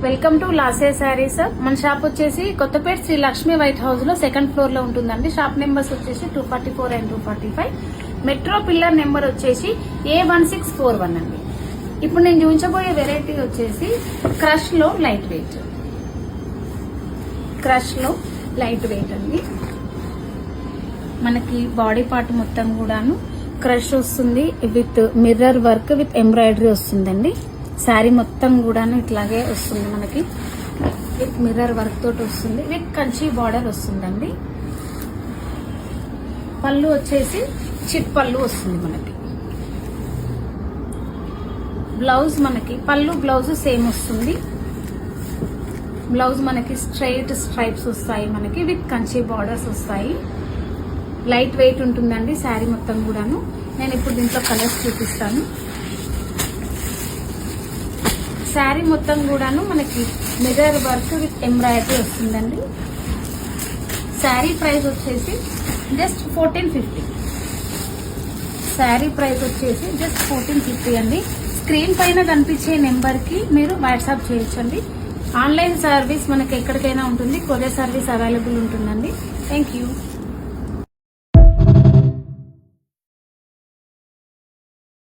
Welcome to లాసే saris. మన shop వచ్చేసి Kothapeta Shri Lakshmi white house లో సెకండ్ ఫ్లోర్ లో ఉంటుందండి. షాప్ నెంబర్స్ వచ్చేసి 244 అండ్ 245. మెట్రో పిల్లర్ నెంబర్ వచ్చేసి A1641 అండి. ఇప్పుడు నేను చూపించబోయే వెరైటీ వచ్చేసి క్రష్ లో లైట్ వెయిట్. అండి. మనకి బాడీ పార్ట్ మొత్తం కూడాను క్రష్ వస్తుంది with mirror work with embroidery వస్తుందండి. శారీ మొత్తం కూడాను ఇట్లాగే వస్తుంది మనకి విత్ మిర్రర్ వర్క్ తోటి వస్తుంది విత్ కంచి బార్డర్ వస్తుందండి. పళ్ళు వచ్చేసి చిట్ పళ్ళు వస్తుంది మనకి. బ్లౌజ్ మనకి పళ్ళు బ్లౌజ్ సేమ్ వస్తుంది. బ్లౌజ్ మనకి స్ట్రైట్ స్ట్రైప్స్ వస్తాయి మనకి విత్ కంచి బార్డర్స్ వస్తాయి. లైట్ వెయిట్ ఉంటుందండి శారీ మొత్తం కూడాను. నేను ఇప్పుడు దీంట్లో కలర్స్ చూపిస్తాను. శారీ మొత్తం కూడాను మనకి మిర్రర్ వర్క్ విత్ ఎంబ్రాయిడరీ వస్తుందండి. శారీ ప్రైస్ వచ్చేసి జస్ట్ 1450. శారీ ప్రైస్ వచ్చేసి జస్ట్ 1450 అండి. స్క్రీన్ పైన కనిపించే నెంబర్ కి మీరు వాట్సాప్ చేయొచ్చండి. ఆన్లైన్ సర్వీస్ మనకి ఎక్కడికైనా ఉంటుంది. కొరియర్ సర్వీస్ అవైలబుల్ ఉంటుందండి. Thank you.